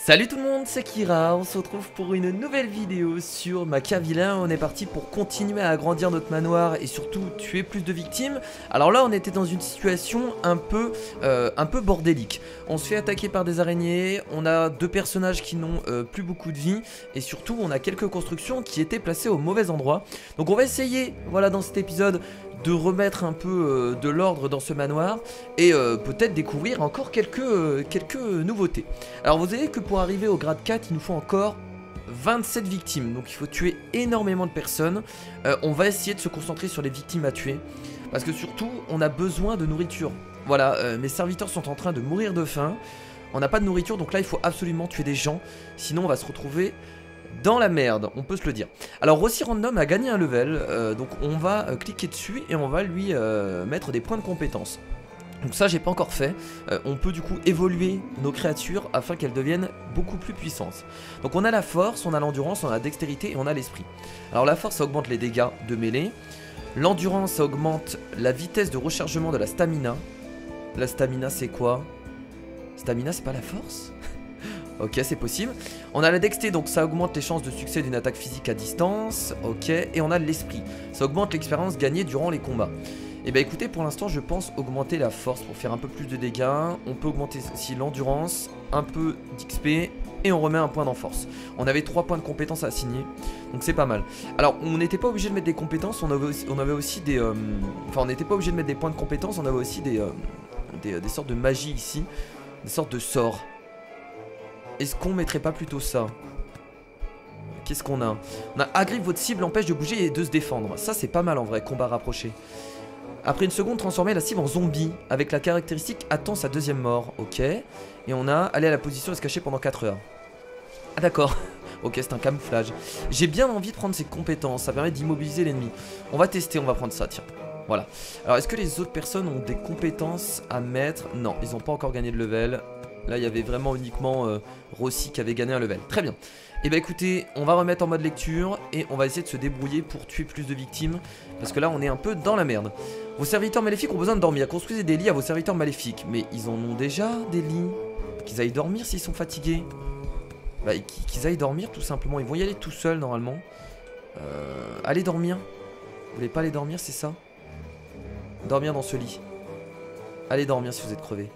Salut tout le monde, c'est Kira, on se retrouve pour une nouvelle vidéo sur Machiavillain. On est parti pour continuer à agrandir notre manoir et surtout tuer plus de victimes. Alors là on était dans une situation un peu bordélique. On se fait attaquer par des araignées, on a deux personnages qui n'ont plus beaucoup de vie. Et surtout on a quelques constructions qui étaient placées au mauvais endroit. Donc on va essayer, voilà, dans cet épisode de remettre un peu de l'ordre dans ce manoir et peut-être découvrir encore quelques nouveautés. Alors vous savez que pour arriver au grade 4 il nous faut encore 27 victimes, donc il faut tuer énormément de personnes. On va essayer de se concentrer sur les victimes à tuer parce que surtout on a besoin de nourriture. Voilà, mes serviteurs sont en train de mourir de faim, on n'a pas de nourriture, donc là il faut absolument tuer des gens, sinon on va se retrouver dans la merde, on peut se le dire. Alors Rossi Random a gagné un level, donc on va cliquer dessus et on va lui mettre des points de compétence. Donc ça j'ai pas encore fait, on peut du coup évoluer nos créatures afin qu'elles deviennent beaucoup plus puissantes. Donc on a la force, on a l'endurance, on a la dextérité et on a l'esprit. Alors la force ça augmente les dégâts de mêlée, l'endurance ça augmente la vitesse de rechargement de la stamina. La stamina c'est quoi? Stamina c'est pas la force? Ok, c'est possible. On a la dexté, donc ça augmente les chances de succès d'une attaque physique à distance. Ok, et on a l'esprit. Ça augmente l'expérience gagnée durant les combats. Et bah écoutez, pour l'instant, je pense augmenter la force pour faire un peu plus de dégâts. On peut augmenter aussi l'endurance, un peu d'XP, et on remet un point d'enforce. On avait 3 points de compétences à assigner, donc c'est pas mal. Alors, on n'était pas obligé de mettre des compétences, on avait aussi des... Enfin, on n'était pas obligé de mettre des points de compétences, on avait aussi des sortes de magie ici, des sortes de sorts. Est-ce qu'on mettrait pas plutôt ça? Qu'est-ce qu'on a? On a agrippe votre cible, empêche de bouger et de se défendre. Ça c'est pas mal en vrai, combat rapproché. Après une seconde, transformer la cible en zombie avec la caractéristique attend sa deuxième mort. Ok. Et on a aller à la position et se cacher pendant 4 heures. Ah d'accord. Ok, c'est un camouflage. J'ai bien envie de prendre ces compétences, ça permet d'immobiliser l'ennemi. On va tester, on va prendre ça, tiens. Voilà. Alors est-ce que les autres personnes ont des compétences à mettre? Non, ils n'ont pas encore gagné de level. Là il y avait vraiment uniquement Rossi qui avait gagné un level. Très bien. Et bah écoutez, on va remettre en mode lecture et on va essayer de se débrouiller pour tuer plus de victimes. Parce que là on est un peu dans la merde. Vos serviteurs maléfiques ont besoin de dormir. Construisez des lits à vos serviteurs maléfiques. Mais ils en ont déjà des lits. Qu'ils aillent dormir s'ils sont fatigués. Bah qu'ils aillent dormir tout simplement. Ils vont y aller tout seuls normalement. Allez dormir. Vous voulez pas aller dormir, c'est ça? Dormir dans ce lit. Allez dormir si vous êtes crevés.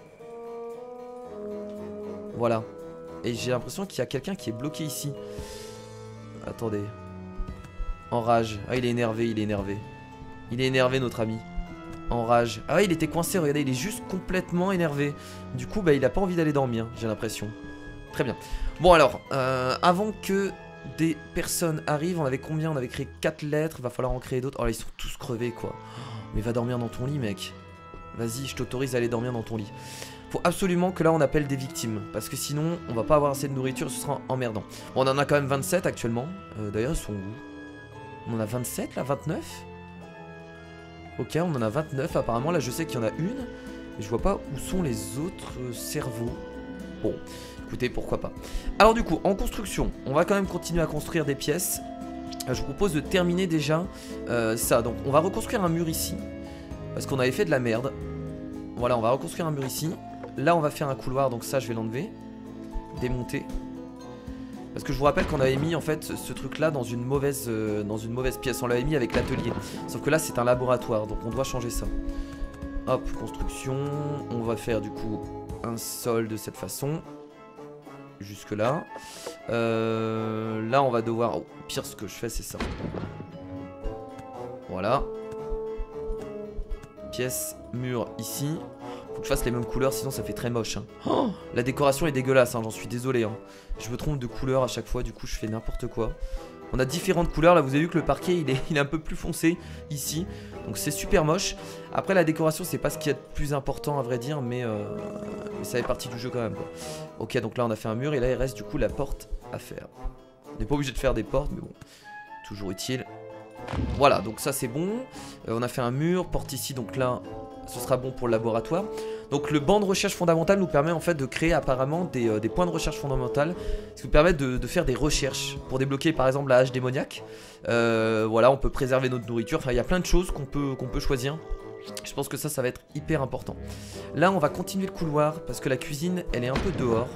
Voilà. Et j'ai l'impression qu'il y a quelqu'un qui est bloqué ici. Attendez. En rage. Ah, il est énervé, il est énervé. Il est énervé, notre ami. En rage. Ah, il était coincé, regardez, il est juste complètement énervé. Du coup, bah, il a pas envie d'aller dormir, j'ai l'impression. Très bien. Bon, alors, avant que des personnes arrivent, on avait combien? On avait créé 4 lettres, va falloir en créer d'autres. Oh là, ils sont tous crevés, quoi. Mais va dormir dans ton lit, mec. Vas-y, je t'autorise à aller dormir dans ton lit. Faut absolument que là on appelle des victimes, parce que sinon on va pas avoir assez de nourriture, ce sera emmerdant. Bon, on en a quand même 27 actuellement. D'ailleurs ils sont où? On en a 27 là, 29? Ok, on en a 29 apparemment, là je sais qu'il y en a une, mais je vois pas où sont les autres cerveaux. Bon, écoutez, pourquoi pas. Alors du coup, en construction, on va quand même continuer à construire des pièces. Je vous propose de terminer déjà ça, donc on va reconstruire un mur ici, parce qu'on avait fait de la merde. Voilà, on va reconstruire un mur ici. Là on va faire un couloir, donc ça je vais l'enlever. Démonter. Parce que je vous rappelle qu'on avait mis en fait ce truc là dans une mauvaise pièce. On l'avait mis avec l'atelier. Sauf que là c'est un laboratoire, donc on doit changer ça. Hop, construction. On va faire du coup un sol de cette façon. Jusque là. Là on va devoir... Oh, pire ce que je fais c'est ça. Voilà. Pièce, mur ici. Faut que je fasse les mêmes couleurs, sinon ça fait très moche. Hein. Oh, la décoration est dégueulasse, hein, j'en suis désolé. Hein. Je me trompe de couleur à chaque fois, du coup je fais n'importe quoi. On a différentes couleurs, là vous avez vu que le parquet il est un peu plus foncé ici. Donc c'est super moche. Après la décoration c'est pas ce qui est le plus important à vrai dire, mais ça fait partie du jeu quand même. Quoi. Ok, donc là on a fait un mur et là il reste du coup la porte à faire. On n'est pas obligé de faire des portes, mais bon, toujours utile. Voilà, donc ça c'est bon. On a fait un mur, porte ici, donc là ce sera bon pour le laboratoire. Donc le banc de recherche fondamentale nous permet en fait de créer apparemment des points de recherche fondamentale, ce qui nous permet de faire des recherches pour débloquer par exemple la hache démoniaque. Voilà, on peut préserver notre nourriture, enfin il y a plein de choses qu'on peut choisir. Je pense que ça va être hyper important. Là on va continuer le couloir parce que la cuisine elle est un peu dehors.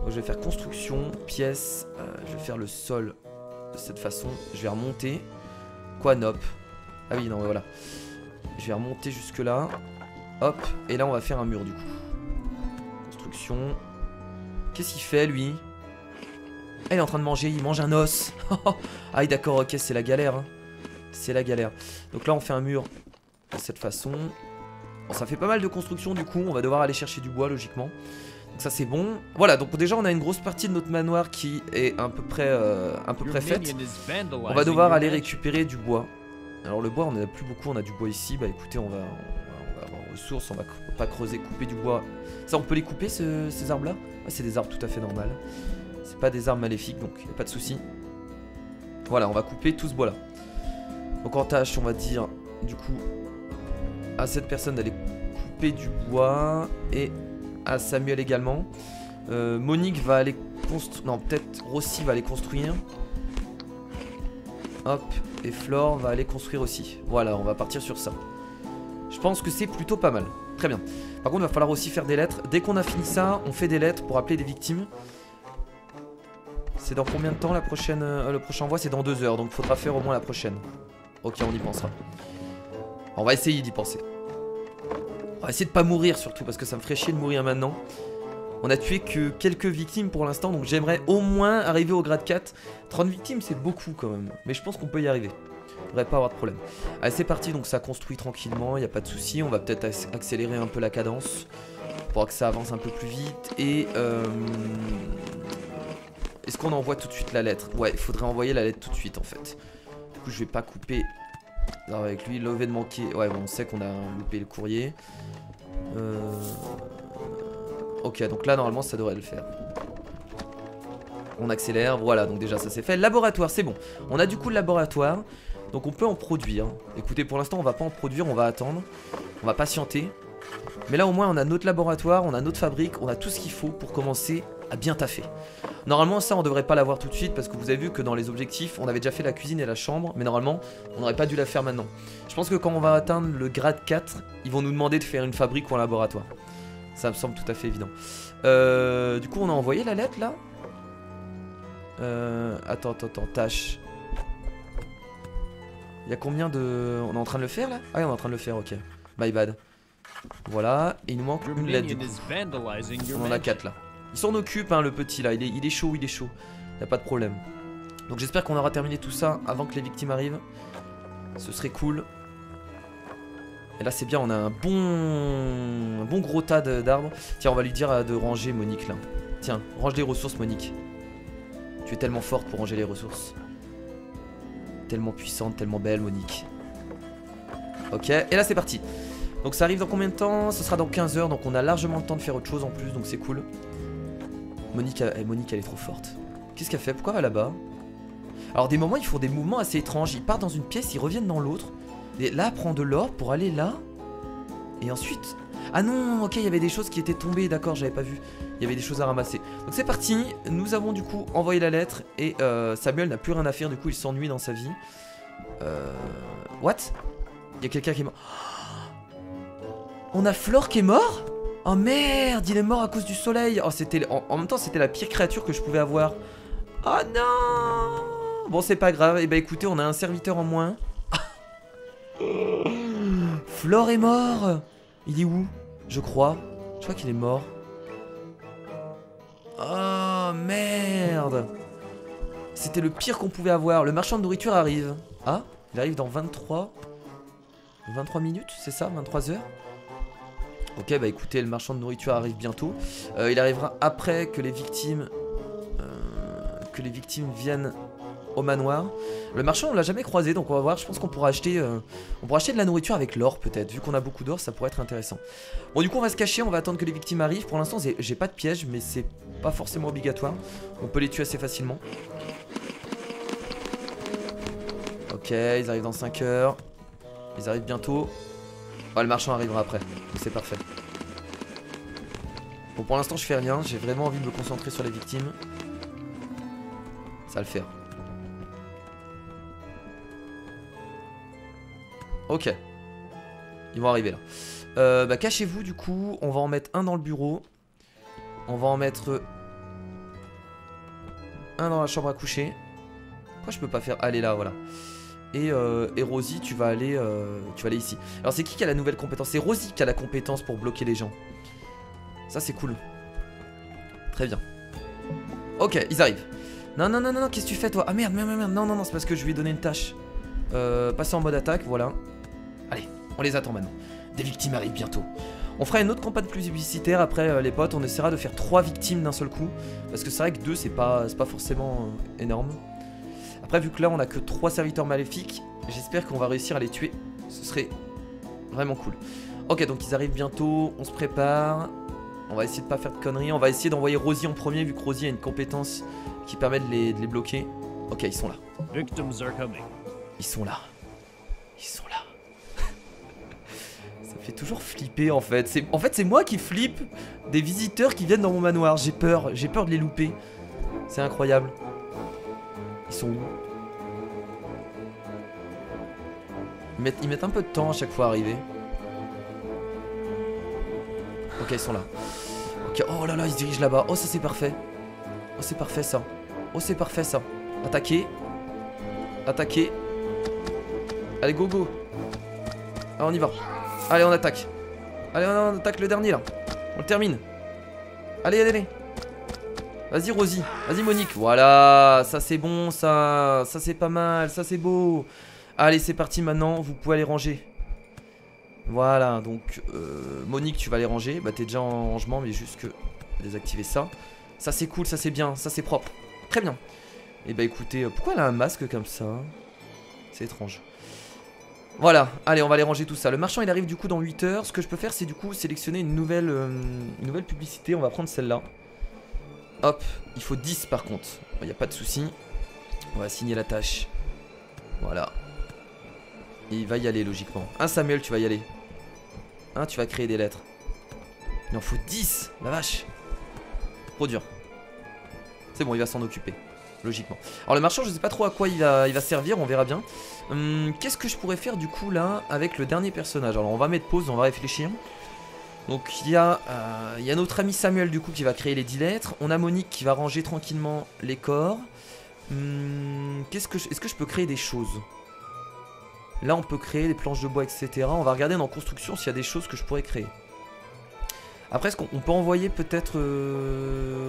Donc je vais faire construction, pièce, je vais faire le sol de cette façon. Je vais remonter. Quoi, nope. Ah oui, non, voilà. Je vais remonter jusque là. Hop, et là on va faire un mur du coup. Construction. Qu'est-ce qu'il fait lui? Ah, il est en train de manger, il mange un os. Ah oui, d'accord, ok, c'est la galère. Hein. C'est la galère. Donc là on fait un mur de cette façon. Bon, ça fait pas mal de construction du coup, on va devoir aller chercher du bois logiquement. Donc ça c'est bon. Voilà, donc déjà on a une grosse partie de notre manoir qui est à peu près faite. On va devoir aller récupérer du bois. Alors le bois on en a plus beaucoup, on a du bois ici. Bah écoutez, on va avoir ressources, on va pas creuser, couper du bois. Ça on peut les couper ces arbres là? Ah, c'est des arbres tout à fait normaux. C'est pas des arbres maléfiques donc y a pas de souci. Voilà, on va couper tout ce bois là. Donc en tâche on va dire du coup à cette personne d'aller couper du bois et à Samuel également. Monique va aller construire. Non, peut-être Rossi va aller construire. Hop, et Flore va aller construire aussi. Voilà, on va partir sur ça. Je pense que c'est plutôt pas mal. Très bien. Par contre, il va falloir aussi faire des lettres. Dès qu'on a fini ça, on fait des lettres pour appeler des victimes. C'est dans combien de temps la prochaine, le prochain envoi? C'est dans 2 heures, donc il faudra faire au moins la prochaine. Ok, on y pensera. On va essayer d'y penser. On va essayer de pas mourir surtout, parce que ça me ferait chier de mourir maintenant. On a tué que quelques victimes pour l'instant, donc j'aimerais au moins arriver au grade 4. 30 victimes, c'est beaucoup quand même, mais je pense qu'on peut y arriver. Il devrait pas avoir de problème. Allez, c'est parti, donc ça construit tranquillement, il n'y a pas de souci. On va peut-être accélérer un peu la cadence pour que ça avance un peu plus vite. Et est-ce qu'on envoie tout de suite la lettre? Ouais, il faudrait envoyer la lettre tout de suite en fait. Du coup, je vais pas couper avec lui. Levé de manquer. Ouais, bon, on sait qu'on a loupé le courrier. Ok, donc là, normalement, ça devrait le faire. On accélère. Voilà, donc déjà, ça c'est fait. Laboratoire, c'est bon. On a du coup le laboratoire. Donc on peut en produire. Écoutez, pour l'instant, on va pas en produire. On va attendre. On va patienter. Mais là, au moins, on a notre laboratoire. On a notre fabrique. On a tout ce qu'il faut pour commencer à bien taffer. Normalement, ça, on devrait pas l'avoir tout de suite. Parce que vous avez vu que dans les objectifs, on avait déjà fait la cuisine et la chambre. Mais normalement, on n'aurait pas dû la faire maintenant. Je pense que quand on va atteindre le grade 4, ils vont nous demander de faire une fabrique ou un laboratoire. Ça me semble tout à fait évident. Du coup, on a envoyé la lettre là. Attends, tâche. Il y a combien de... On est en train de le faire là? Ah oui, on est en train de le faire, ok. My bad. Voilà, et il nous manque une lettre du coup. On en a 4 là. Il s'en occupe, hein, le petit là. Il est chaud, il est chaud. Il n'y a pas de problème. Donc j'espère qu'on aura terminé tout ça avant que les victimes arrivent. Ce serait cool. Et là c'est bien, on a un bon gros tas d'arbres. Tiens, on va lui dire de ranger Monique là. Tiens, range les ressources Monique. Tu es tellement forte pour ranger les ressources. Tellement puissante, tellement belle Monique. Ok, et là c'est parti. Donc ça arrive dans combien de temps? Ce sera dans 15 heures, donc on a largement le temps de faire autre chose en plus, donc c'est cool. Monique, elle est trop forte. Qu'est-ce qu'elle fait? Pourquoi elle va là-bas? Alors des moments ils font des mouvements assez étranges. Ils partent dans une pièce, ils reviennent dans l'autre. Et là, elle prend de l'or pour aller là. Et ensuite... Ah non, ok, il y avait des choses qui étaient tombées, d'accord, j'avais pas vu. Il y avait des choses à ramasser. Donc c'est parti, nous avons du coup envoyé la lettre. Et Samuel n'a plus rien à faire, du coup il s'ennuie dans sa vie. What? Il y a quelqu'un qui est mort. On a Flore qui est mort? Oh merde, il est mort à cause du soleil. Oh, c'était... En même temps, c'était la pire créature que je pouvais avoir. Oh non. Bon, c'est pas grave. Et bah écoutez, on a un serviteur en moins. Flore est mort. Il est où? Je crois qu'il est mort. Oh merde. C'était le pire qu'on pouvait avoir. Le marchand de nourriture arrive. Ah, il arrive dans 23 minutes, c'est ça? 23 heures. Ok, bah écoutez, le marchand de nourriture arrive bientôt. Il arrivera après que les victimes viennent au manoir. Le marchand on l'a jamais croisé, donc on va voir. Je pense qu'on pourra acheter de la nourriture avec l'or peut-être. Vu qu'on a beaucoup d'or, ça pourrait être intéressant. Bon, du coup on va se cacher, on va attendre que les victimes arrivent. Pour l'instant j'ai pas de piège, mais c'est pas forcément obligatoire. On peut les tuer assez facilement. Ok, ils arrivent dans 5 heures. Ils arrivent bientôt. Oh, le marchand arrivera après, donc c'est parfait. Bon, pour l'instant je fais rien, j'ai vraiment envie de me concentrer sur les victimes. Ça va le faire. Ok. Ils vont arriver là. Bah cachez-vous du coup. On va en mettre un dans le bureau. On va en mettre un dans la chambre à coucher. Pourquoi je peux pas faire... Allez là, voilà. Et Rosie, tu vas aller ici. Alors c'est qui a la nouvelle compétence? C'est Rosie qui a la compétence pour bloquer les gens. Ça c'est cool. Très bien. Ok, ils arrivent. Non, non, non, non, qu'est-ce que tu fais toi? Ah merde, merde, merde, non, non, non, c'est parce que je lui ai donné une tâche. Passer en mode attaque, voilà. Allez, on les attend maintenant. Des victimes arrivent bientôt. On fera une autre campagne plus publicitaire après les potes. On essaiera de faire 3 victimes d'un seul coup. Parce que c'est vrai que 2 c'est pas forcément énorme. Après vu que là on a que 3 serviteurs maléfiques, j'espère qu'on va réussir à les tuer. Ce serait vraiment cool. Ok, donc ils arrivent bientôt, on se prépare. On va essayer de pas faire de conneries. On va essayer d'envoyer Rosie en premier vu que Rosie a une compétence qui permet de les bloquer. Ok, ils sont là. Ils sont là. Ils sont là. Ça fait toujours flipper en fait. C'est moi qui flippe des visiteurs qui viennent dans mon manoir. J'ai peur de les louper. C'est incroyable. Ils sont où? Ils mettent un peu de temps à chaque fois à arriver. Ok, ils sont là. Ok, oh là là, ils se dirigent là-bas. Oh, ça c'est parfait. Oh, c'est parfait ça. Oh, c'est parfait ça. Attaquer. Attaquer. Allez, go, go. Ah, on y va. Allez, on attaque. Allez, on attaque le dernier là. On le termine. Allez, allez, allez. Vas-y, Rosie. Vas-y, Monique. Voilà. Ça, c'est bon, ça. Ça, c'est pas mal. Ça, c'est beau. Allez, c'est parti maintenant. Vous pouvez aller ranger. Voilà. Donc, Monique, tu vas aller ranger. Bah, t'es déjà en rangement, mais juste que désactiver ça. Ça, c'est cool. Ça, c'est bien. Ça, c'est propre. Très bien. Et bah, écoutez, pourquoi elle a un masque comme ça? C'est étrange. Voilà, allez, on va aller ranger tout ça. Le marchand il arrive du coup dans 8 heures. Ce que je peux faire c'est du coup sélectionner une nouvelle publicité. On va prendre celle-là. Hop, il faut 10 par contre. Il n'y a pas de souci. On va signer la tâche. Voilà. Et il va y aller logiquement. Hein, Samuel, tu vas y aller. Hein, tu vas créer des lettres. Il en faut 10, la vache. Trop dur. C'est bon, il va s'en occuper. Logiquement. Alors le marchand, je sais pas trop à quoi il va servir, on verra bien. Qu'est-ce que je pourrais faire du coup là avec le dernier personnage? Alors on va mettre pause, on va réfléchir. Donc il y a notre ami Samuel du coup qui va créer les 10 lettres. On a Monique qui va ranger tranquillement les corps. Est-ce que je peux créer des choses? Là on peut créer des planches de bois, etc. On va regarder dans construction s'il y a des choses que je pourrais créer. Après, est-ce qu'on peut envoyer peut-être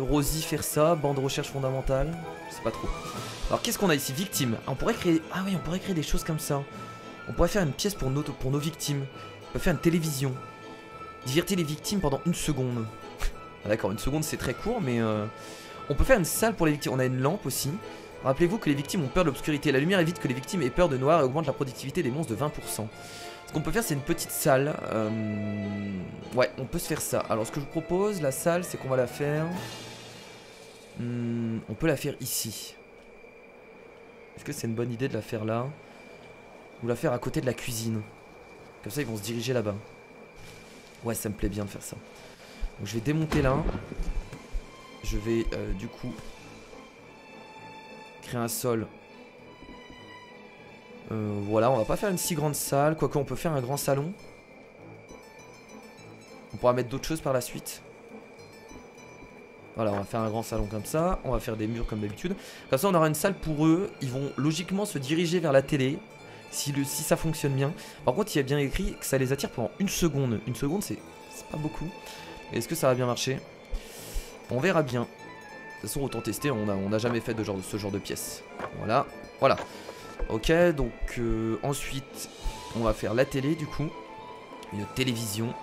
Rosie faire ça, bande de recherche fondamentale? Je sais pas trop. Alors qu'est-ce qu'on a ici? Victimes. On pourrait créer... Ah oui, on pourrait créer des choses comme ça. On pourrait faire une pièce pour nos victimes. On peut faire une télévision. Divertir les victimes pendant 1 seconde. Ah, d'accord, 1 seconde c'est très court, mais... On peut faire une salle pour les victimes. On a une lampe aussi. Rappelez-vous que les victimes ont peur de l'obscurité. La lumière évite que les victimes aient peur de noir et augmente la productivité des monstres de 20%. Ce qu'on peut faire c'est une petite salle. Ouais, on peut se faire ça. Alors ce que je vous propose, la salle, c'est qu'on va la faire... on peut la faire ici. Est-ce que c'est une bonne idée de la faire là? Ou la faire à côté de la cuisine? Comme ça ils vont se diriger là-bas. Ouais, ça me plaît bien de faire ça. Donc je vais démonter là. Je vais du coup créer un sol. Voilà, on va pas faire une si grande salle. Quoique on peut faire un grand salon. On pourra mettre d'autres choses par la suite. Voilà, on va faire un grand salon comme ça. On va faire des murs comme d'habitude. Comme ça on aura une salle pour eux. Ils vont logiquement se diriger vers la télé. Si ça fonctionne bien. Par contre il y a bien écrit que ça les attire pendant 1 seconde. 1 seconde c'est pas beaucoup. Est-ce que ça va bien marcher? On verra bien. De toute façon autant tester. On n'a jamais fait ce genre de pièce. Voilà. Voilà. Ok, donc ensuite on va faire la télé du coup. Une télévision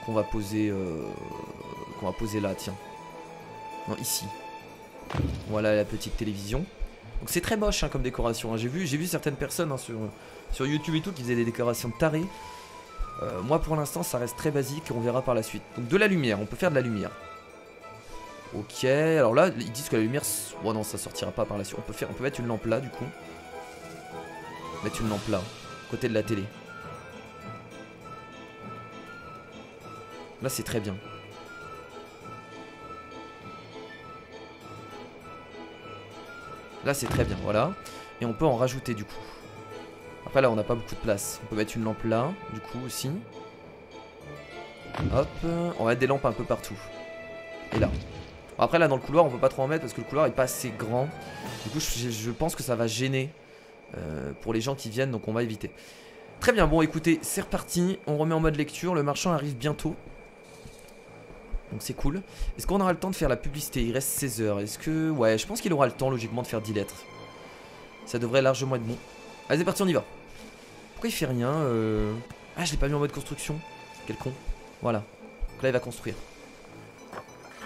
qu'on va poser là, tiens. Non, ici. Voilà la petite télévision. Donc c'est très moche hein, comme décoration. Hein. J'ai vu certaines personnes hein, sur YouTube et tout qui faisaient des décorations tarées. Moi pour l'instant ça reste très basique. On verra par la suite. Donc de la lumière, on peut faire de la lumière. Ok, alors là ils disent que la lumière... Bon non, ça sortira pas par la suite. On peut mettre une lampe là du coup. Mettre une lampe là, côté de la télé. Là c'est très bien. Là c'est très bien, voilà. Et on peut en rajouter du coup. Après là on n'a pas beaucoup de place. On peut mettre une lampe là, du coup aussi. Hop, on va mettre des lampes un peu partout. Et là. Bon, après là dans le couloir on peut pas trop en mettre parce que le couloir est pas assez grand. Du coup je pense que ça va gêner pour les gens qui viennent, donc on va éviter. Très bien, bon écoutez, c'est reparti. On remet en mode lecture, le marchand arrive bientôt. Donc c'est cool. Est-ce qu'on aura le temps de faire la publicité? Il reste 16 heures. Est-ce que... Ouais, je pense qu'il aura le temps logiquement de faire 10 lettres. Ça devrait largement être bon. Allez c'est parti, on y va. Pourquoi il fait rien Ah, je l'ai pas mis en mode construction. Quel con. Voilà. Donc là il va construire.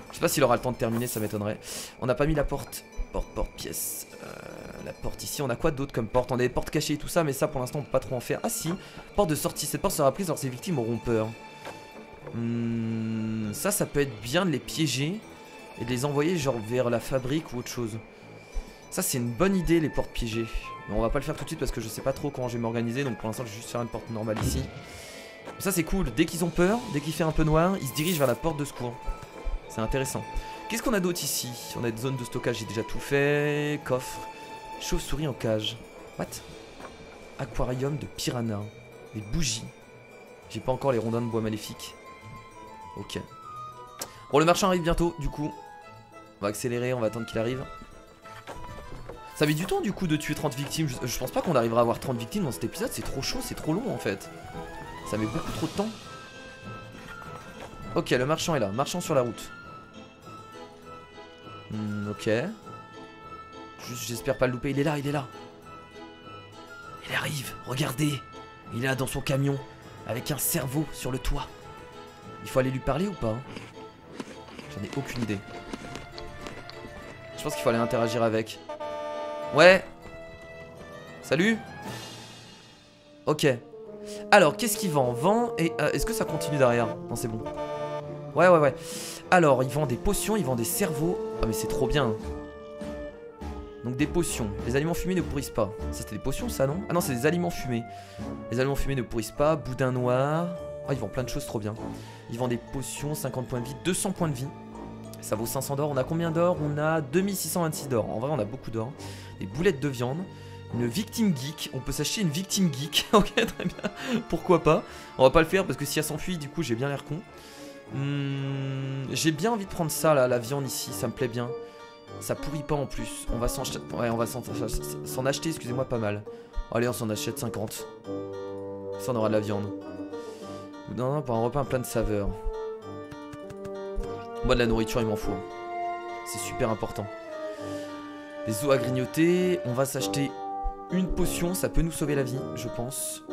Je sais pas s'il aura le temps de terminer, ça m'étonnerait. On n'a pas mis la porte. Porte, pièce. La porte ici, on a quoi d'autre comme porte? On a des portes cachées et tout ça, mais ça pour l'instant on peut pas trop en faire. Ah si, porte de sortie. Cette porte sera prise lorsque ses victimes auront peur. Ça peut être bien de les piéger et de les envoyer genre vers la fabrique ou autre chose. Ça c'est une bonne idée, les portes piégées. Mais on va pas le faire tout de suite parce que je sais pas trop comment je vais m'organiser. Donc pour l'instant je vais juste faire une porte normale ici. Ça c'est cool, dès qu'ils ont peur, dès qu'il fait un peu noir, ils se dirigent vers la porte de secours. C'est intéressant. Qu'est-ce qu'on a d'autre ici? On a des zones de stockage, j'ai déjà tout fait. Coffre. Chauve-souris en cage. What? Aquarium de piranha. Des bougies. J'ai pas encore les rondins de bois maléfiques. Ok. Bon, le marchand arrive bientôt, du coup. On va accélérer, on va attendre qu'il arrive. Ça met du temps, du coup, de tuer 30 victimes. Je pense pas qu'on arrivera à avoir 30 victimes dans cet épisode. C'est trop chaud, c'est trop long, en fait. Ça met beaucoup trop de temps. Ok, le marchand est là. Marchand sur la route. Ok. Juste, j'espère pas le louper. Il est là, il est là. Il arrive, regardez. Il est là dans son camion. Avec un cerveau sur le toit. Il faut aller lui parler ou pas? J'en ai aucune idée. Je pense qu'il faut aller interagir avec. Ouais. Salut. Ok. Alors, qu'est-ce qu'il vend? Vend et... est-ce que ça continue derrière? Non, c'est bon. Ouais. Alors, il vend des potions, il vend des cerveaux. Ah, mais c'est trop bien. Donc des potions. Les aliments fumés ne pourrissent pas. Ça, c'était des potions, ça, non? Ah non, c'est des aliments fumés. Les aliments fumés ne pourrissent pas. Boudin noir. Ah, ils vendent plein de choses, trop bien. Ils vendent des potions, 50 points de vie, 200 points de vie. Ça vaut 500 d'or. On a combien d'or? On a 2626 d'or. En vrai, on a beaucoup d'or. Des boulettes de viande. Une victime geek. On peut s'acheter une victime geek. Ok, très bien. Pourquoi pas? On va pas le faire parce que si elle s'enfuit, du coup, j'ai bien l'air con. J'ai bien envie de prendre ça, là, la viande ici. Ça me plaît bien. Ça pourrit pas en plus. On va s'en acheter, excusez-moi, pas mal. Allez, on s'en achète 50. Ça, on aura de la viande. Non, pour un repas plein de saveurs. Moi, de la nourriture, il m'en faut. C'est super important. Des os à grignoter. On va s'acheter une potion. Ça peut nous sauver la vie, je pense.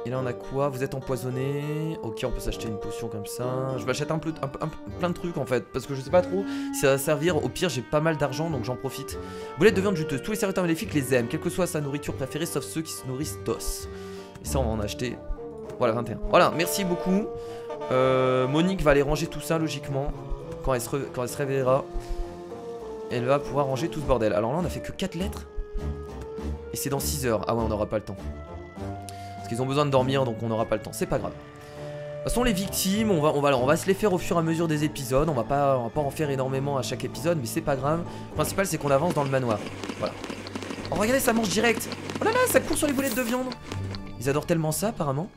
Et là, on a quoi? Vous êtes empoisonné. Ok, on peut s'acheter une potion comme ça. Je m'achète plein de trucs, en fait. Parce que je sais pas trop si ça va servir. Au pire, j'ai pas mal d'argent, donc j'en profite. Boulette de viande juteuse. Tous les serviteurs maléfiques les aiment, quelle que soit sa nourriture préférée, sauf ceux qui se nourrissent d'os. Et ça, on va en acheter. Voilà, 21. Voilà, merci beaucoup. Monique va aller ranger tout ça, logiquement. Quand elle se réveillera, elle va pouvoir ranger tout ce bordel. Alors là, on a fait que 4 lettres. Et c'est dans 6 heures. Ah ouais, on n'aura pas le temps. Parce qu'ils ont besoin de dormir, donc on n'aura pas le temps. C'est pas grave. De toute façon, les victimes, on va se les faire au fur et à mesure des épisodes. On va pas en faire énormément à chaque épisode, mais c'est pas grave. Le principal, c'est qu'on avance dans le manoir. Voilà. Oh, regardez, ça mange direct. Oh là là, ça court sur les boulettes de viande. Ils adorent tellement ça, apparemment.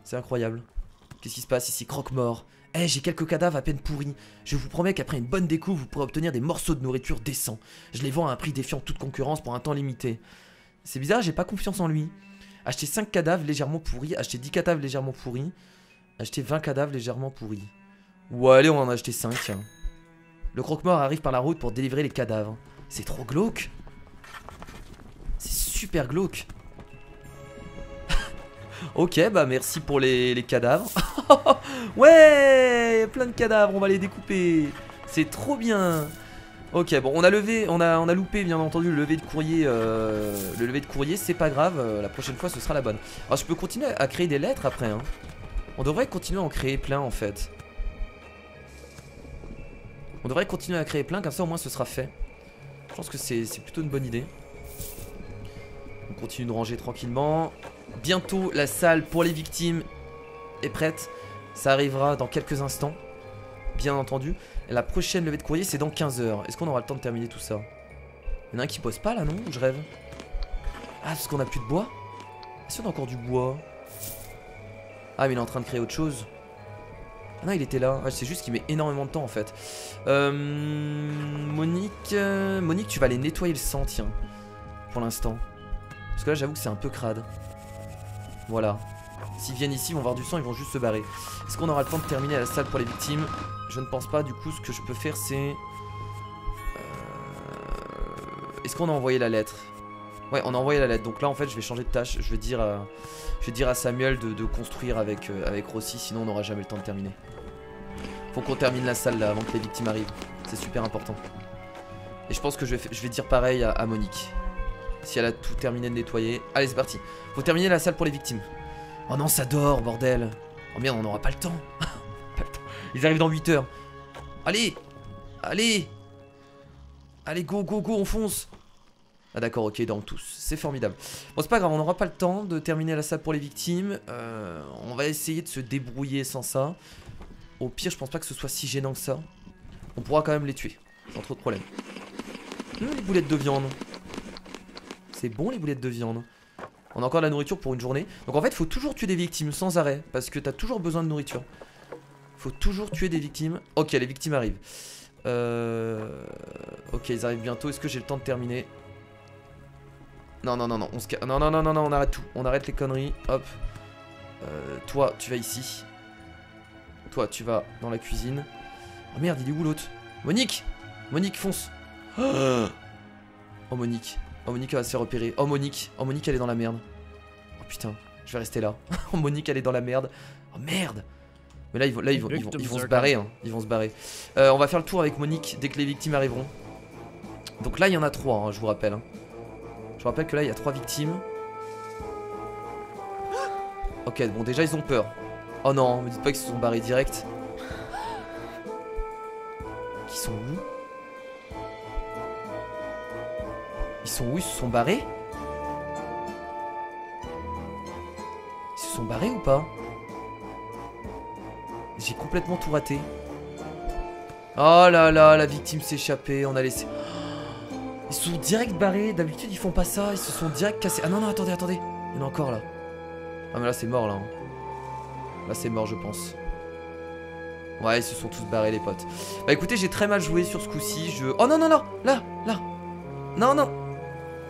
C'est incroyable. Qu'est-ce qui se passe ici? Croque-mort. Eh, j'ai quelques cadavres à peine pourris. Je vous promets qu'après une bonne découpe, vous pourrez obtenir des morceaux de nourriture décents. Je les vends à un prix défiant toute concurrence pour un temps limité. C'est bizarre, j'ai pas confiance en lui. Acheter 5 cadavres légèrement pourris. Acheter 10 cadavres légèrement pourris. Acheter 20 cadavres légèrement pourris. Ouais, allez, on en a acheté 5. Le croque-mort arrive par la route pour délivrer les cadavres. C'est trop glauque. C'est super glauque. Ok, bah merci pour les cadavres. Ouais, plein de cadavres, on va les découper. C'est trop bien. Ok, bon, on a loupé bien entendu le lever de courrier. Le lever de courrier, c'est pas grave. La prochaine fois, ce sera la bonne. Alors, je peux continuer à créer des lettres après. Hein. On devrait continuer à en créer plein en fait. On devrait continuer à créer plein, comme ça au moins ce sera fait. Je pense que c'est plutôt une bonne idée. On continue de ranger tranquillement. Bientôt la salle pour les victimes est prête. Ça arrivera dans quelques instants. Bien entendu. Et la prochaine levée de courrier c'est dans 15 heures. Est-ce qu'on aura le temps de terminer tout ça? Il y en a un qui pose pas là non? Ou je rêve? Ah parce qu'on a plus de bois? Est-ce qu'on a encore du bois? Ah mais il est en train de créer autre chose. Non, il était là. C'est juste qu'il met énormément de temps en fait. Monique, Monique, tu vas aller nettoyer le sang, tiens. Pour l'instant. Parce que là, j'avoue que c'est un peu crade. Voilà. S'ils viennent ici, ils vont voir du sang, ils vont juste se barrer. Est-ce qu'on aura le temps de terminer la salle pour les victimes? Je ne pense pas. Du coup, ce que je peux faire, c'est... Est-ce qu'on a envoyé la lettre? Ouais, on a envoyé la lettre. Donc là, en fait, je vais changer de tâche. Je vais dire à Samuel de construire avec Rossi. Sinon, on n'aura jamais le temps de terminer. Faut qu'on termine la salle là avant que les victimes arrivent. C'est super important. Et je pense que je vais dire pareil à Monique. Si elle a tout terminé de nettoyer. Allez, c'est parti. Faut terminer la salle pour les victimes. Oh non, ça dort, bordel. Oh merde, on n'aura pas le temps. Ils arrivent dans 8 heures. Allez. Allez. Allez, go, go, go, on fonce. Ah d'accord, ok, ils dorment tous. C'est formidable. Bon, c'est pas grave, on n'aura pas le temps de terminer la salle pour les victimes. On va essayer de se débrouiller sans ça. Au pire, je pense pas que ce soit si gênant que ça. On pourra quand même les tuer, sans trop de problème. Les boulettes de viande. C'est bon, les boulettes de viande. On a encore de la nourriture pour une journée. Donc en fait, faut toujours tuer des victimes sans arrêt. Parce que t'as toujours besoin de nourriture. Faut toujours tuer des victimes. Ok, les victimes arrivent. Ok, ils arrivent bientôt. Est-ce que j'ai le temps de terminer? Non, non, non, non, non, non, non, non, non, on arrête tout. On arrête les conneries. Hop. Toi, tu vas ici. Toi, tu vas dans la cuisine. Oh merde, il est où l'autre? Monique! Monique, fonce! Oh Monique. Oh Monique, elle va se faire repérer. Oh Monique. Oh Monique, elle est dans la merde. Oh putain, je vais rester là. Oh Monique, elle est dans la merde. Oh merde! Mais là, ils vont se barrer. Hein. Ils vont se barrer. On va faire le tour avec Monique dès que les victimes arriveront. Donc là, il y en a 3, hein, je vous rappelle. Hein. Je vous rappelle que là, il y a 3 victimes. Ok, bon, déjà, ils ont peur. Oh non, me dites pas qu'ils se sont barrés direct. Ils sont où? Ils sont où? Ils se sont barrés? Ils se sont barrés ou pas? J'ai complètement tout raté. Oh là là, la victime s'est échappée. On a laissé... Ils se sont direct barrés. D'habitude, ils font pas ça. Ils se sont direct cassés. Ah non, non, attendez, attendez. Il y en a encore là. Ah mais là, c'est mort là. Là, c'est mort, je pense. Ouais, ils se sont tous barrés, les potes. Bah écoutez, j'ai très mal joué sur ce coup-ci. Oh non, non, non. Là, là. Non, non.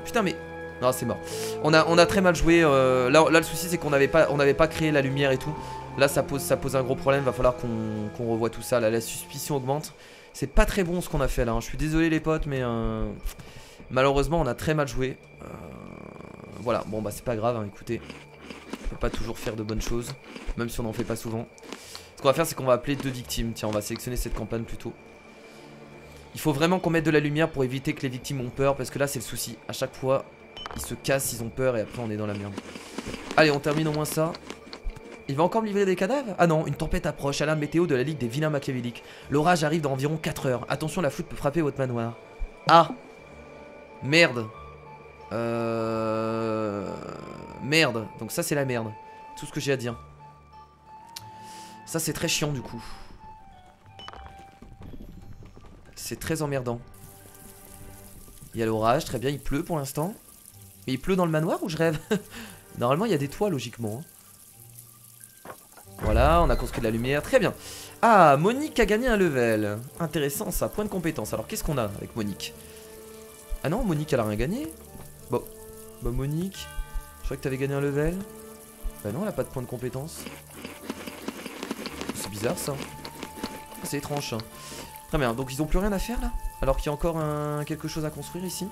Putain, mais... Non, c'est mort. On a très mal joué. Là, le souci, c'est qu'on n'avait pas créé la lumière et tout. Là, ça pose un gros problème. Va falloir qu'on revoie tout ça. Là, la suspicion augmente. C'est pas très bon ce qu'on a fait là. Hein. Je suis désolé, les potes, mais malheureusement, on a très mal joué. Voilà, bon, bah, c'est pas grave. Hein. Écoutez, on peut pas toujours faire de bonnes choses, même si on n'en fait pas souvent. Ce qu'on va faire, c'est qu'on va appeler 2 victimes. Tiens, on va sélectionner cette campagne plutôt. Il faut vraiment qu'on mette de la lumière pour éviter que les victimes ont peur. Parce que là, c'est le souci. À chaque fois, ils se cassent, ils ont peur et après, on est dans la merde. Allez, on termine au moins ça. Il va encore me livrer des cadavres? Ah non, une tempête approche. Alarme météo de la Ligue des vilains machiavéliques. L'orage arrive dans environ 4 heures. Attention, la foudre peut frapper votre manoir. Ah! Merde. Merde. Donc ça, c'est la merde. Tout ce que j'ai à dire. Ça, c'est très chiant du coup. C'est très emmerdant. Il y a l'orage, très bien, il pleut pour l'instant. Mais il pleut dans le manoir ou je rêve? Normalement, il y a des toits, logiquement. Voilà, on a construit de la lumière, très bien. Ah, Monique a gagné un level. Intéressant ça, point de compétence. Alors qu'est-ce qu'on a avec Monique? Ah non, Monique elle a rien gagné. Bon, bah Monique, je crois que t'avais gagné un level. Bah non, elle a pas de point de compétence. C'est bizarre ça. C'est étrange ça. Très bien, donc ils ont plus rien à faire là? Alors qu'il y a encore quelque chose à construire ici.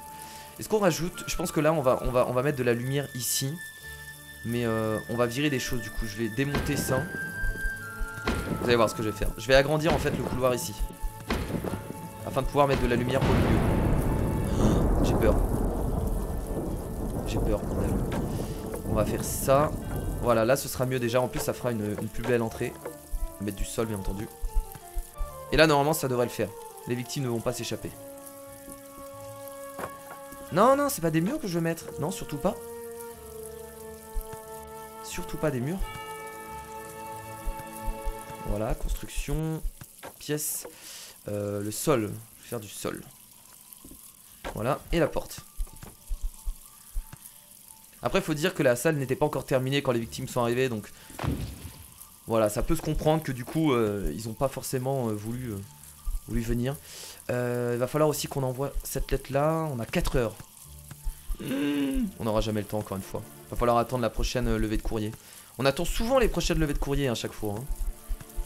Est-ce qu'on rajoute? Je pense que là on va mettre de la lumière ici. Mais on va virer des choses du coup. Je vais démonter ça. Vous allez voir ce que je vais faire. Je vais agrandir en fait le couloir ici. Afin de pouvoir mettre de la lumière au milieu. Oh, j'ai peur. J'ai peur, bordel. On va faire ça. Voilà, là ce sera mieux déjà. En plus ça fera une plus belle entrée. On va mettre du sol bien entendu. Et là normalement ça devrait le faire. Les victimes ne vont pas s'échapper. Non, non, c'est pas des murs que je veux mettre. Non, surtout pas. Surtout pas des murs. Voilà, construction, pièce, le sol. Je vais faire du sol. Voilà, et la porte. Après, il faut dire que la salle n'était pas encore terminée quand les victimes sont arrivées, donc... Voilà, ça peut se comprendre que du coup, ils ont pas forcément voulu venir. Il va falloir aussi qu'on envoie cette lettre là. On a 4 heures. On n'aura jamais le temps encore une fois. Va falloir attendre la prochaine levée de courrier. On attend souvent les prochaines levées de courrier à chaque fois. Hein.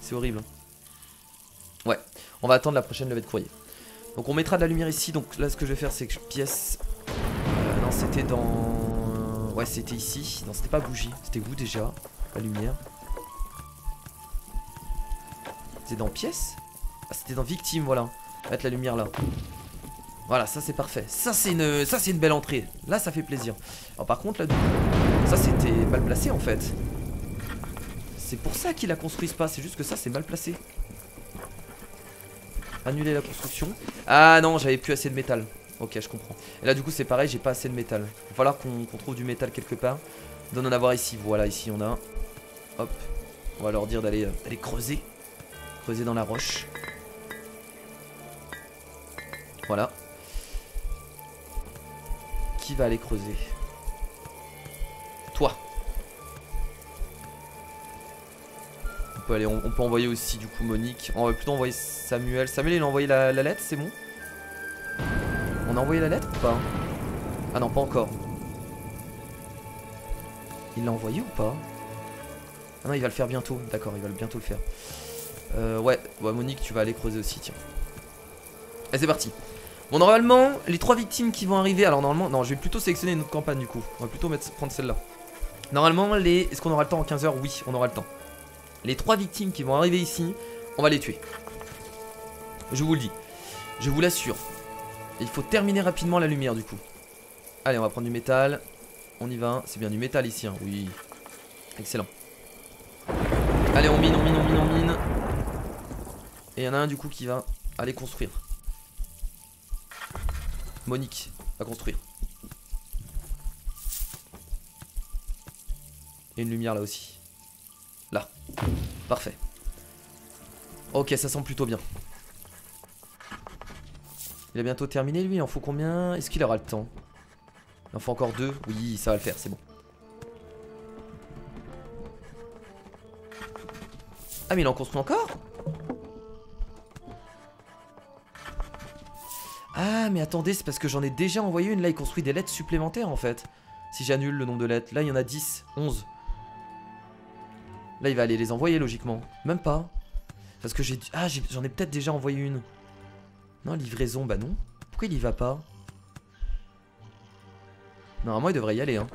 C'est horrible. Ouais, on va attendre la prochaine levée de courrier. Donc on mettra de la lumière ici. Donc là ce que je vais faire c'est que pièce... non c'était dans... Ouais c'était ici. Non c'était pas bougie. C'était où déjà? La lumière. C'était dans pièce? Ah c'était dans victime voilà. On va mettre la lumière là. Voilà ça c'est parfait. Ça c'est une belle entrée. Là ça fait plaisir. Alors par contre là du coup, ça c'était mal placé en fait. C'est pour ça qu'ils la construisent pas. C'est juste que ça c'est mal placé. Annuler la construction. Ah non j'avais plus assez de métal. Ok je comprends. Et là du coup c'est pareil j'ai pas assez de métal. Il va falloir qu'on trouve du métal quelque part. On doit en avoir ici. Voilà ici on a. Hop. On va leur dire d'aller creuser. Creuser dans la roche. Voilà. Qui va aller creuser? Toi. On peut envoyer aussi du coup Monique. On va plutôt envoyer Samuel. Samuel il a envoyé la lettre, c'est bon? On a envoyé la lettre ou pas? Ah non pas encore. Il l'a envoyé ou pas? Ah non il va le faire bientôt. D'accord il va bientôt le faire. Ouais Monique tu vas aller creuser aussi tiens. Et c'est parti. Bon normalement les 3 victimes qui vont arriver. Alors normalement non je vais plutôt sélectionner une autre campagne du coup. On va plutôt prendre celle-là. Normalement est-ce qu'on aura le temps en 15 heures? Oui on aura le temps. Les 3 victimes qui vont arriver ici, on va les tuer. Je vous le dis. Je vous l'assure. Il faut terminer rapidement la lumière du coup. Allez on va prendre du métal. On y va. C'est bien du métal ici hein. Oui. Excellent. Allez on mine, on mine, on mine, on mine. Et il y en a un du coup qui va aller construire. Monique va construire. Il y a une lumière là aussi. Là. Parfait. Ok ça sent plutôt bien. Il a bientôt terminé lui, il en faut combien? Est-ce qu'il aura le temps? Il en faut encore 2. Oui ça va le faire, c'est bon. Ah mais il en construit encore? Ah mais attendez c'est parce que j'en ai déjà envoyé une. Là il construit des lettres supplémentaires en fait. Si j'annule le nombre de lettres. Là il y en a 10, 11. Là il va aller les envoyer logiquement. Même pas. Parce que j'ai... Ah j'en ai peut-être déjà envoyé une. Non livraison bah non. Pourquoi il y va pas? Normalement il devrait y aller hein.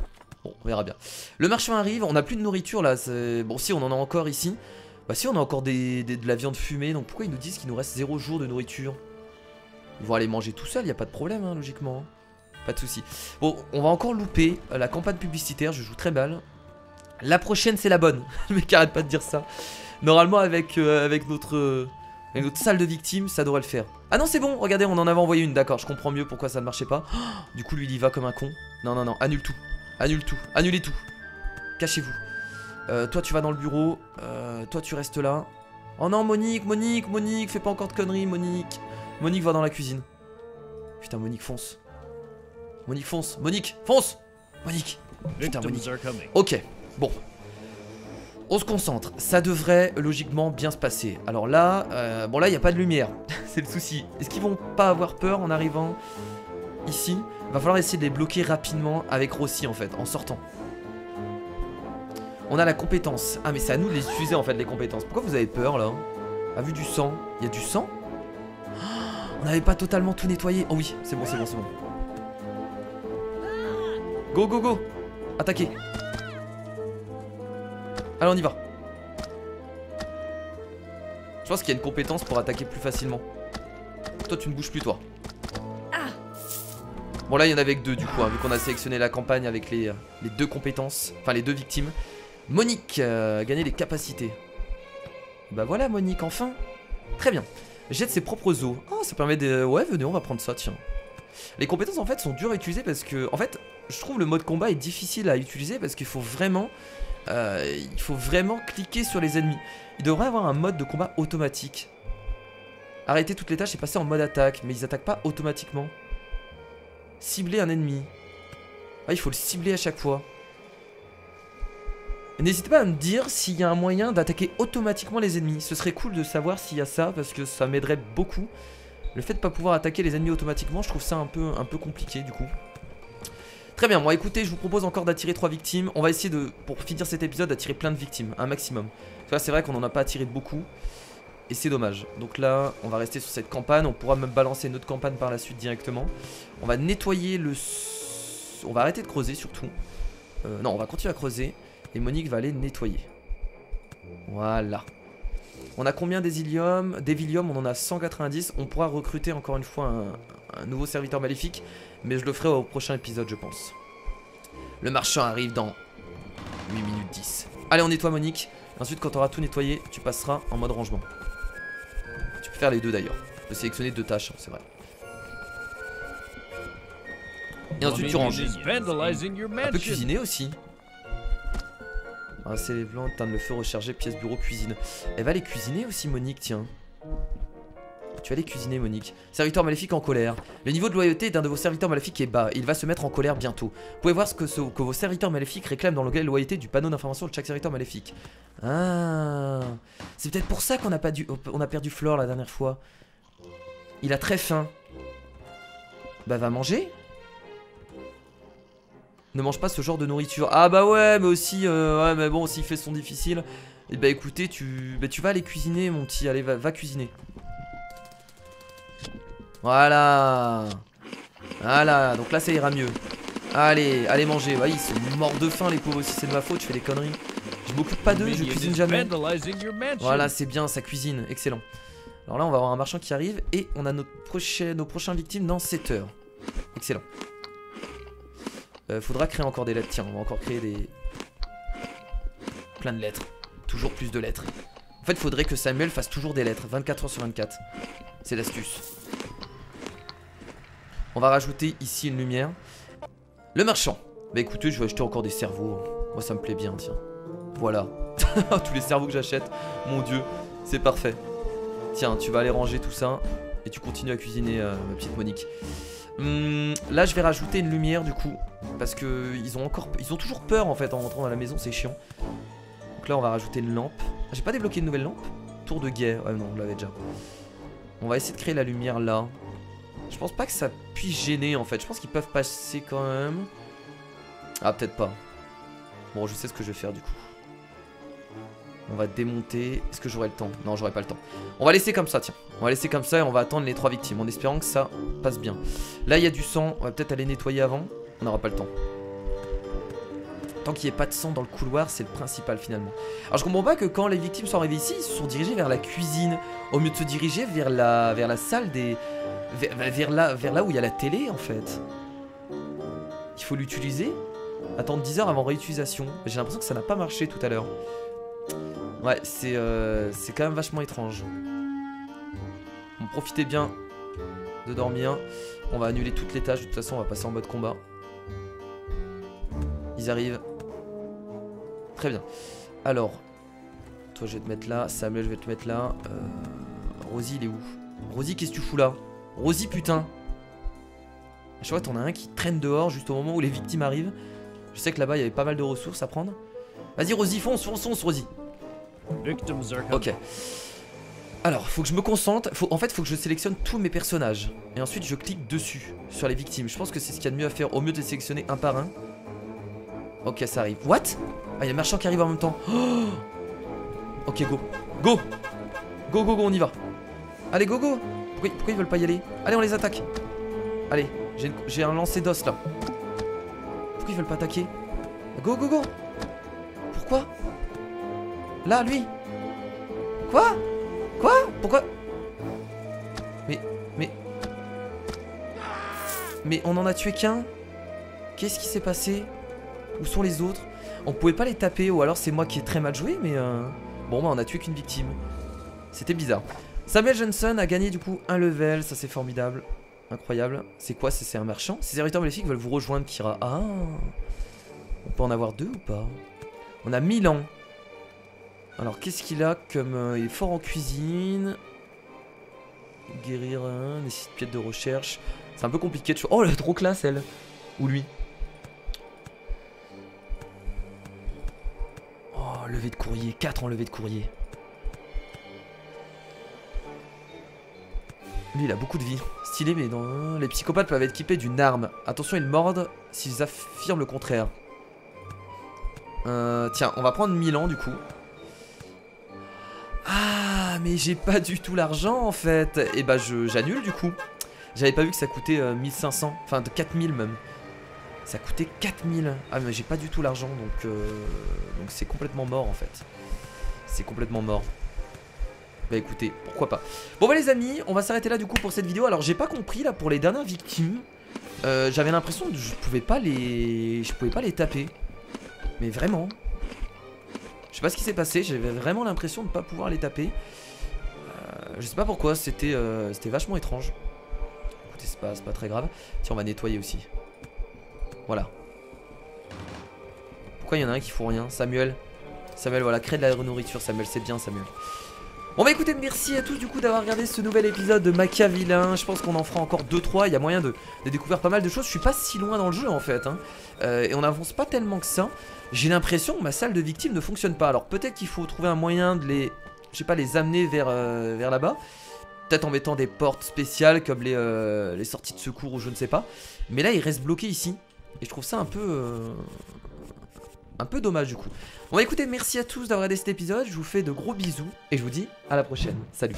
Bon on verra bien. Le marchand arrive. On n'a plus de nourriture là. Bon si on en a encore ici. Bah si on a encore de la viande fumée. Donc pourquoi ils nous disent qu'il nous reste 0 jour de nourriture? Ils vont aller manger tout seul, y a pas de problème hein, logiquement. Pas de soucis. Bon, on va encore louper la campagne publicitaire, je joue très mal. La prochaine c'est la bonne. Le mec arrête pas de dire ça. Normalement avec notre salle de victimes, ça devrait le faire. Ah non c'est bon, regardez, on en avait envoyé une, d'accord, je comprends mieux pourquoi ça ne marchait pas. Oh, du coup lui il y va comme un con. Non, non, non, annule tout. Annule tout, annulez tout. Cachez-vous. Toi tu vas dans le bureau, toi tu restes là. Oh non Monique, Monique, Monique, fais pas encore de conneries Monique. Monique va dans la cuisine. Putain Monique fonce. Monique fonce. Monique fonce. Monique. Putain Monique. Ok. Bon. On se concentre. Ça devrait logiquement bien se passer. Alors là, bon là il n'y a pas de lumière. C'est le souci. Est-ce qu'ils vont pas avoir peur en arrivant ici? Va falloir essayer de les bloquer rapidement avec Rossi en fait, en sortant. On a la compétence. Ah mais c'est à nous de les utiliser en fait les compétences. Pourquoi vous avez peur là? A vu du sang. Il y a du sang? On n'avait pas totalement tout nettoyé. Oh oui, c'est bon, c'est bon, c'est bon. Go, go, go. Attaquez. Allez, on y va. Je pense qu'il y a une compétence pour attaquer plus facilement. Toi, tu ne bouges plus, toi. Bon, là, il y en avait que 2 du coup, hein, vu qu'on a sélectionné la campagne avec les 2 compétences. Enfin, les 2 victimes. Monique, gagner des capacités. Bah voilà, Monique, enfin. Très bien. Jette ses propres os. Oh, ça permet de... Ouais, venez, on va prendre ça, tiens. Les compétences, en fait, sont dures à utiliser parce que... En fait, je trouve le mode combat est difficile à utiliser parce qu'il faut vraiment... cliquer sur les ennemis. Il devrait avoir un mode de combat automatique. Arrêter toutes les tâches et passer en mode attaque. Mais ils attaquent pas automatiquement. Cibler un ennemi. Ah, il faut le cibler à chaque fois. N'hésitez pas à me dire s'il y a un moyen d'attaquer automatiquement les ennemis. Ce serait cool de savoir s'il y a ça, parce que ça m'aiderait beaucoup. Le fait de pas pouvoir attaquer les ennemis automatiquement, je trouve ça un peu compliqué du coup. Très bien, bon écoutez, je vous propose encore d'attirer 3 victimes. On va essayer de, pour finir cet épisode, d'attirer plein de victimes, un maximum. C'est vrai qu'on n'en a pas attiré beaucoup. Et c'est dommage. Donc là, on va rester sur cette campagne. On pourra même balancer une autre campagne par la suite directement. On va nettoyer le... On va arrêter de creuser surtout. Non, on va continuer à creuser. Et Monique va aller nettoyer. Voilà. On a combien d'Evilium? D'Evilium, on en a 190. On pourra recruter encore une fois un nouveau serviteur maléfique. Mais je le ferai au prochain épisode, je pense. Le marchand arrive dans 8 minutes 10. Allez, on nettoie Monique. Ensuite, quand tu auras tout nettoyé, tu passeras en mode rangement. Tu peux faire les deux d'ailleurs. Tu peux sélectionner 2 tâches, c'est vrai. Et ensuite, tu ranges. Un peu cuisiner aussi. Ramasser les blancs, teindre le feu, recharger, pièce bureau, cuisine. Elle va les cuisiner aussi, Monique, tiens. Tu vas les cuisiner, Monique. Serviteur maléfique en colère. Le niveau de loyauté d'un de vos serviteurs maléfiques est bas. Il va se mettre en colère bientôt. Vous pouvez voir ce que vos serviteurs maléfiques réclament dans l'onglet loyauté du panneau d'information de chaque serviteur maléfique. Ah, c'est peut-être pour ça qu'on a perdu Flore la dernière fois. Il a très faim. Bah, va manger. Ne mange pas ce genre de nourriture. Ah bah ouais, mais aussi, ouais, mais bon, s'il fait son difficile, et bah écoutez, tu vas aller cuisiner, mon petit. Allez, va cuisiner. Voilà. Voilà, donc là ça ira mieux. Allez, allez manger. Ouais, ils sont morts de faim les pauvres aussi, c'est de ma faute, je fais des conneries. Je m'occupe pas d'eux, je cuisine jamais. Voilà, c'est bien, ça cuisine, excellent. Alors là on va avoir un marchand qui arrive et on a nos prochaines victimes dans 7 heures. Excellent. Faudra créer encore des lettres, tiens, on va encore créer des... plein de lettres. Toujours plus de lettres. En fait, faudrait que Samuel fasse toujours des lettres, 24 heures sur 24. C'est l'astuce. On va rajouter ici une lumière. Le marchand. Bah écoutez, je vais acheter encore des cerveaux. Moi ça me plaît bien, tiens. Voilà. Tous les cerveaux que j'achète. Mon dieu, c'est parfait. Tiens, tu vas aller ranger tout ça. Et tu continues à cuisiner, ma petite Monique. Là je vais rajouter une lumière du coup. Parce que ils ont toujours peur en fait en rentrant dans la maison, c'est chiant. Donc là on va rajouter une lampe. J'ai pas débloqué une nouvelle lampe. Tour de guet, ouais non on l'avait déjà. On va essayer de créer la lumière là. Je pense pas que ça puisse gêner en fait. Je pense qu'ils peuvent passer quand même. Ah peut-être pas. Bon je sais ce que je vais faire du coup. On va démonter. Est-ce que j'aurai le temps? Non j'aurai pas le temps. On va laisser comme ça tiens. On va laisser comme ça et on va attendre les 3 victimes en espérant que ça passe bien. Là il y a du sang. On va peut-être aller nettoyer avant. On n'aura pas le temps. Tant qu'il n'y ait pas de sang dans le couloir, c'est le principal finalement. Alors je comprends pas que quand les victimes sont arrivées ici, ils se sont dirigés vers la cuisine au lieu de se diriger vers la salle des... vers là où il y a la télé en fait. Il faut l'utiliser. Attendre 10 heures avant réutilisation. J'ai l'impression que ça n'a pas marché tout à l'heure. Ouais, c'est quand même vachement étrange. Bon, profitez bien de dormir. On va annuler toutes les tâches. De toute façon, on va passer en mode combat. Ils arrivent. Très bien. Alors, toi, je vais te mettre là. Samuel, je vais te mettre là. Rosie, il est où? Rosie, qu'est-ce que tu fous là? Rosie, putain. Je vois, t'en as un qui traîne dehors juste au moment où les victimes arrivent. Je sais que là-bas, il y avait pas mal de ressources à prendre. Vas-y, Rosie, fonce, Rosie. Ok. Alors, faut que je me concentre. En fait, faut que je sélectionne tous mes personnages. Et ensuite, je clique dessus, sur les victimes. Je pense que c'est ce qu'il y a de mieux à faire, au mieux de les sélectionner un par un. Ok, ça arrive. What? Ah, il y a le marchand qui arrive en même temps. Oh, ok, go. Go, on y va. Allez, go. Pourquoi ils veulent pas y aller? Allez, on les attaque. Allez, j'ai un lancer d'os là. Pourquoi ils veulent pas attaquer? Go. Pourquoi? Là, lui. Quoi? Pourquoi? Mais on en a tué qu'un? Qu'est-ce qui s'est passé? Où sont les autres? On pouvait pas les taper, ou alors c'est moi qui ai très mal joué, mais bon bah on a tué qu'une victime. C'était bizarre. Samuel Johnson a gagné du coup un level, ça c'est formidable. Incroyable. C'est quoi? C'est un marchand? Ces serviteurs maléfiques veulent vous rejoindre, Kira. Ah, on peut en avoir 2 ou pas? On a 1000 ans. Alors qu'est-ce qu'il a comme... il est fort en cuisine. Guérir un, des 6 pièces de recherche. C'est un peu compliqué de choisir. Oh, elle est trop classe elle. Ou lui. enlevées de courrier, 4 enlevées de courrier. Lui il a beaucoup de vie. Stylé mais non. Les psychopathes peuvent être équipés d'une arme. Attention ils mordent s'ils affirment le contraire. Tiens on va prendre Milan du coup. Ah mais j'ai pas du tout l'argent en fait. Et bah j'annule du coup. J'avais pas vu que ça coûtait 1500. Enfin de 4000 même. Ça coûtait 4000. Ah mais j'ai pas du tout l'argent donc c'est complètement mort en fait. C'est complètement mort. Bah écoutez, pourquoi pas. Bon bah les amis, on va s'arrêter là du coup pour cette vidéo. Alors j'ai pas compris là pour les dernières victimes. J'avais l'impression que je pouvais pas les taper. Mais vraiment. Je sais pas ce qui s'est passé, j'avais vraiment l'impression de pas pouvoir les taper. Je sais pas pourquoi, c'était vachement étrange. Écoutez, c'est pas très grave. Tiens, on va nettoyer aussi. Voilà. Pourquoi il y en a un qui fout rien? Samuel, voilà, crée de la nourriture, Samuel, c'est bien, Samuel. Bon bah écoutez, merci à tous du coup d'avoir regardé ce nouvel épisode de Machiavilain. Je pense qu'on en fera encore 2-3, il y a moyen de découvrir pas mal de choses. Je suis pas si loin dans le jeu en fait hein. Et on avance pas tellement que ça. J'ai l'impression que ma salle de victimes ne fonctionne pas. Alors peut-être qu'il faut trouver un moyen de les, je sais pas, les amener vers là-bas. Peut-être en mettant des portes spéciales comme les sorties de secours ou je ne sais pas. Mais là il reste bloqué ici. Et je trouve ça un peu dommage du coup. Bon bah écoutez, merci à tous d'avoir regardé cet épisode. Je vous fais de gros bisous et je vous dis à la prochaine. Salut.